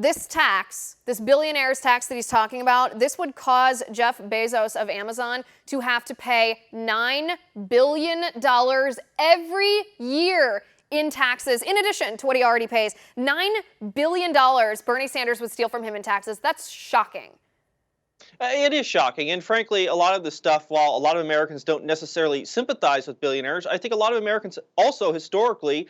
This tax, this billionaire's tax that he's talking about, this would cause Jeff Bezos of Amazon to have to pay $9 billion every year in taxes, in addition to what he already pays. $9 billion Bernie Sanders would steal from him in taxes. That's shocking. It is shocking. And frankly, a lot of the stuff, while a lot of Americans don't necessarily sympathize with billionaires, I think a lot of Americans also historically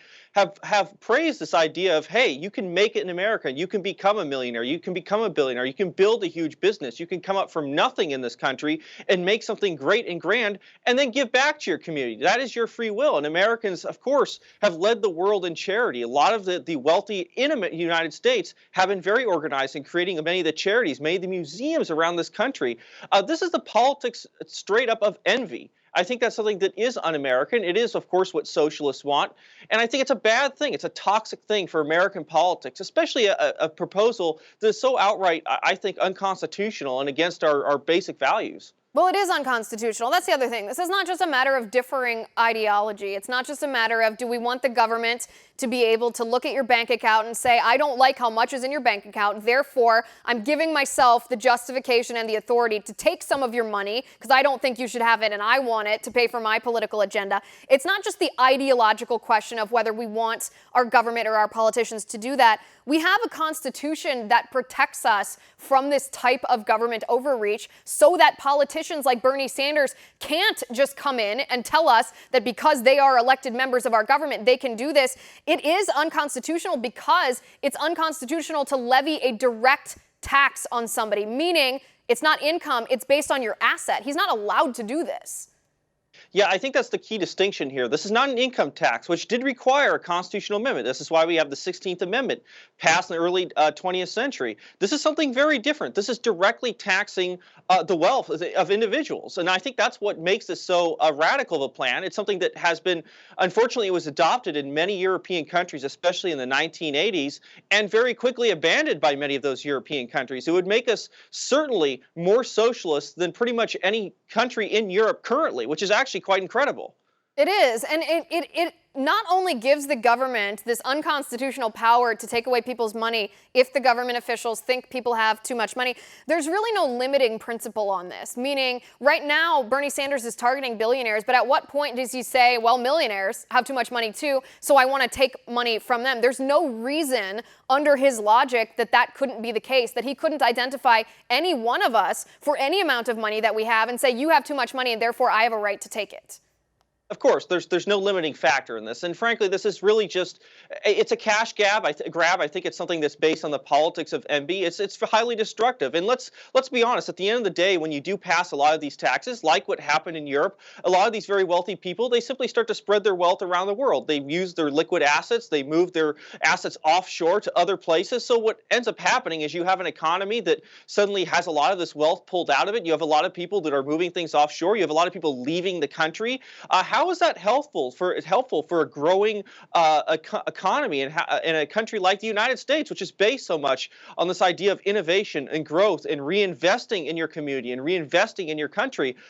have praised this idea of, hey, you can make it in America. You can become a millionaire. You can become a billionaire. You can build a huge business. You can come up from nothing in this country and make something great and grand and then give back to your community. That is your free will. And Americans, of course, have led the world in charity. A lot of the wealthy in the United States have been very organized in creating many of the charities, many of the museums around this country. This is the politics straight up of envy. I think that's something that is un-American. It is, of course, what socialists want. And I think it's a bad thing. It's a toxic thing for American politics, especially a proposal that is so outright, I think, unconstitutional and against our basic values. Well, it is unconstitutional. That's the other thing. This is not just a matter of differing ideology. It's not just a matter of, do we want the government to be able to look at your bank account and say, I don't like how much is in your bank account, therefore I'm giving myself the justification and the authority to take some of your money because I don't think you should have it and I want it to pay for my political agenda. It's not just the ideological question of whether we want our government or our politicians to do that. We have a constitution that protects us from this type of government overreach so that politicians like Bernie Sanders can't just come in and tell us that because they are elected members of our government, they can do this. It is unconstitutional because it's unconstitutional to levy a direct tax on somebody, meaning it's not income, it's based on your asset. He's not allowed to do this. Yeah, I think that's the key distinction here. This is not an income tax, which did require a constitutional amendment. This is why we have the 16th Amendment passed in the early 20th century. This is something very different. This is directly taxing the wealth of individuals. And I think that's what makes this so radical of a plan. It's something that has been, unfortunately, it was adopted in many European countries, especially in the 1980s, and very quickly abandoned by many of those European countries. It would make us certainly more socialist than pretty much any country in Europe currently, which is actually quite incredible. It is, and it not only gives the government this unconstitutional power to take away people's money if the government officials think people have too much money, there's really no limiting principle on this, meaning right now Bernie Sanders is targeting billionaires, but at what point does he say, well, millionaires have too much money too, so I want to take money from them? There's no reason under his logic that that couldn't be the case, that he couldn't identify any one of us for any amount of money that we have and say, you have too much money and therefore I have a right to take it. Of course, there's no limiting factor in this, and frankly, this is really just it's a cash grab. I think it's something that's based on the politics of envy. It's highly destructive, and let's be honest. At the end of the day, when you do pass a lot of these taxes, like what happened in Europe, a lot of these very wealthy people, they simply start to spread their wealth around the world. They use their liquid assets, they move their assets offshore to other places. So what ends up happening is you have an economy that suddenly has a lot of this wealth pulled out of it. You have a lot of people that are moving things offshore. You have a lot of people leaving the country. How is that helpful for a growing economy in a country like the United States, which is based so much on this idea of innovation and growth and reinvesting in your community and reinvesting in your country?